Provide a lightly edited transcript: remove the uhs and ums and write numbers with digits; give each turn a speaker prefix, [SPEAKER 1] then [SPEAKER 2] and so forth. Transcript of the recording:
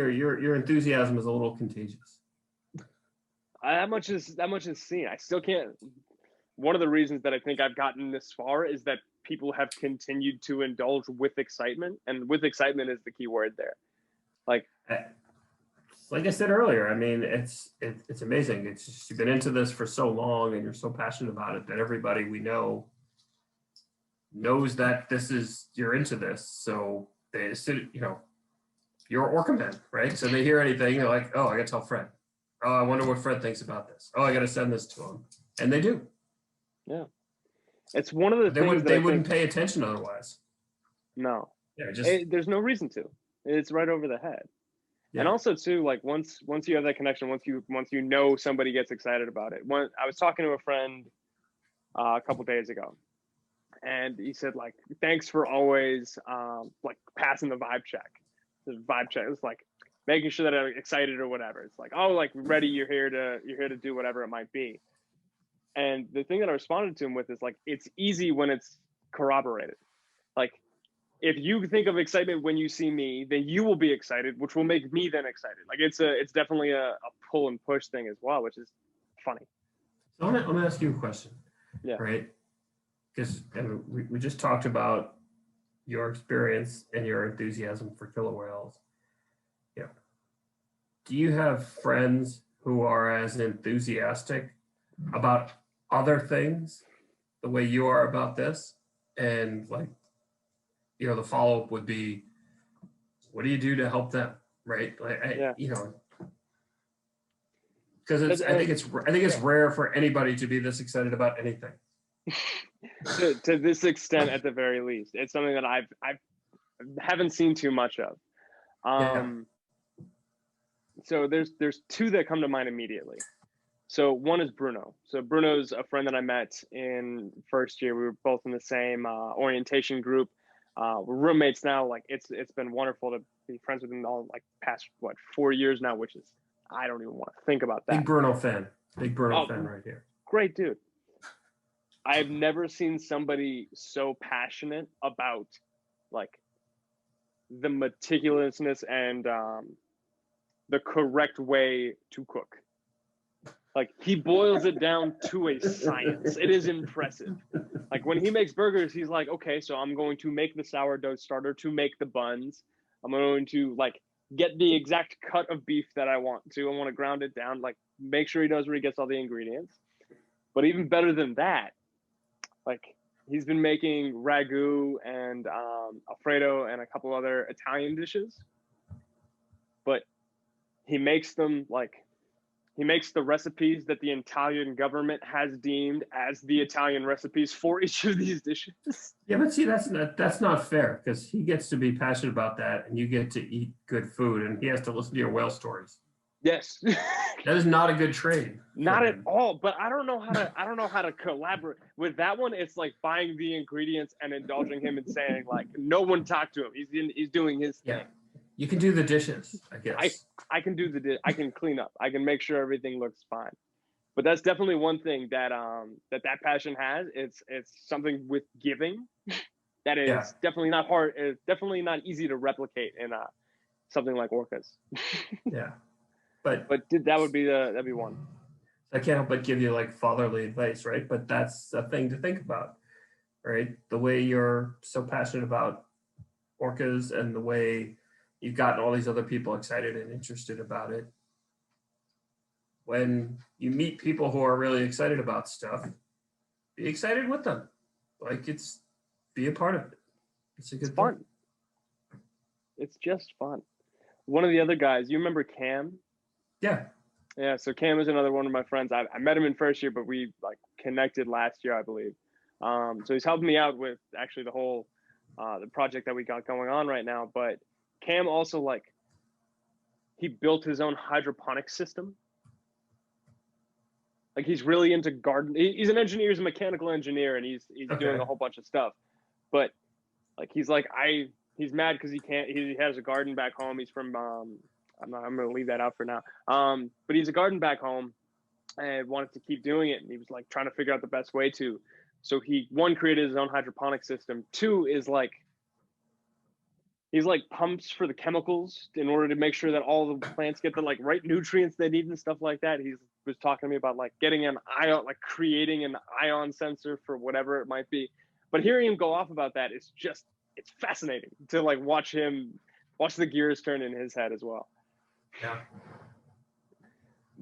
[SPEAKER 1] Your enthusiasm is a little contagious.
[SPEAKER 2] That much is seen. I still can't. One of the reasons that I think I've gotten this far is that people have continued to indulge with excitement, and with excitement is the key word there. Like,
[SPEAKER 1] Like I said earlier, I mean, it's amazing. It's just, you've been into this for so long, and you're so passionate about it that everybody we know knows that you're into this. So they you're Orca man, right? So they hear anything, they're like, oh, I got to tell Fred. Oh, I wonder what Fred thinks about this. Oh, I got to send this to him, and they do.
[SPEAKER 2] yeah, it's one of the
[SPEAKER 1] They
[SPEAKER 2] things
[SPEAKER 1] would
[SPEAKER 2] that I
[SPEAKER 1] wouldn't
[SPEAKER 2] think.
[SPEAKER 1] pay attention otherwise.
[SPEAKER 2] No,
[SPEAKER 1] Yeah, just
[SPEAKER 2] there's no reason to. It's right over the head. And
[SPEAKER 1] yeah.
[SPEAKER 2] also too, like once you have that connection, once you know somebody gets excited about it. I was talking to a friend a couple days ago, and he said like, "Thanks for always like passing the vibe check." The vibe check is like making sure that I'm excited or whatever. It's like, oh, like ready, you're here to do whatever it might be. And the thing that I responded to him with is like, it's easy when it's corroborated. Like, if you think of excitement when you see me, then you will be excited, which will make me then excited. Like it's definitely a pull and push thing as well, which is funny.
[SPEAKER 1] So I'm gonna ask you a question,
[SPEAKER 2] Yeah.
[SPEAKER 1] right? Because we just talked about your experience and your enthusiasm for killer whales. Yeah. Do you have friends who are as enthusiastic about other things the way you are about this? And like, the follow up would be, what do you do to help them? Right? Like,
[SPEAKER 2] Yeah.
[SPEAKER 1] because I think it's rare for anybody to be this excited about anything.
[SPEAKER 2] To this extent, at the very least, it's something that I haven't seen too much of.
[SPEAKER 1] Yeah.
[SPEAKER 2] So there's two that come to mind immediately. So one is Bruno. So Bruno's a friend that I met in first year. We were both in the same orientation group. We're roommates now. Like it's been wonderful to be friends with him all like past 4 years now, which is I don't even want to think about that.
[SPEAKER 1] Big Bruno fan. Big Bruno fan right here.
[SPEAKER 2] Great dude. I have never seen somebody so passionate about like the meticulousness and the correct way to cook. Like he boils it down to a science. It is impressive. Like when he makes burgers, he's like, okay, so I'm going to make the sourdough starter to make the buns. I'm going to like get the exact cut of beef that I want to. I want to ground it down, like make sure he knows where he gets all the ingredients. But even better than that, like he's been making ragu and Alfredo and a couple other Italian dishes. But he makes them like he makes the recipes that the Italian government has deemed as the Italian recipes for each of these dishes.
[SPEAKER 1] Yeah, but see, that's not fair because he gets to be passionate about that, and you get to eat good food, and he has to listen to your whale stories.
[SPEAKER 2] Yes,
[SPEAKER 1] that is not a good trade.
[SPEAKER 2] Not at all. But I don't know how to collaborate with that one. It's like buying the ingredients and indulging him and saying like, no one talk to him. He's doing his thing.
[SPEAKER 1] You can do the dishes, I guess.
[SPEAKER 2] I can do I can clean up. I can make sure everything looks fine. But that's definitely one thing that that passion has. It's something with giving that is definitely not hard. It's definitely not easy to replicate in something like orcas.
[SPEAKER 1] Yeah, but
[SPEAKER 2] that'd be one.
[SPEAKER 1] I can't help but give you like fatherly advice, right? But that's a thing to think about, right? The way you're so passionate about orcas and the way you've gotten all these other people excited and interested about it. When you meet people who are really excited about stuff, be excited with them. Like be a part of it. It's a good
[SPEAKER 2] fun.
[SPEAKER 1] thing.
[SPEAKER 2] It's just fun. One of the other guys, you remember Cam?
[SPEAKER 1] Yeah.
[SPEAKER 2] Yeah, so Cam is another one of my friends. I met him in first year, but we like connected last year, I believe. So he's helping me out with actually the whole the project that we got going on right now. But Cam also like he built his own hydroponic system. Like he's really into garden. He's an engineer, he's a mechanical engineer, and he's doing a whole bunch of stuff. But like he's mad because he has a garden back home. He's from I'm gonna leave that out for now. But he's a garden back home and wanted to keep doing it, and he was like trying to figure out the best way to. So he created his own hydroponic system. Two is like he's like pumps for the chemicals in order to make sure that all the plants get the like right nutrients they need and stuff like that. He was talking to me about like getting an ion, like creating an ion sensor for whatever it might be. But hearing him go off about that is just, it's fascinating to like watch the gears turn in his head as well.
[SPEAKER 1] Yeah.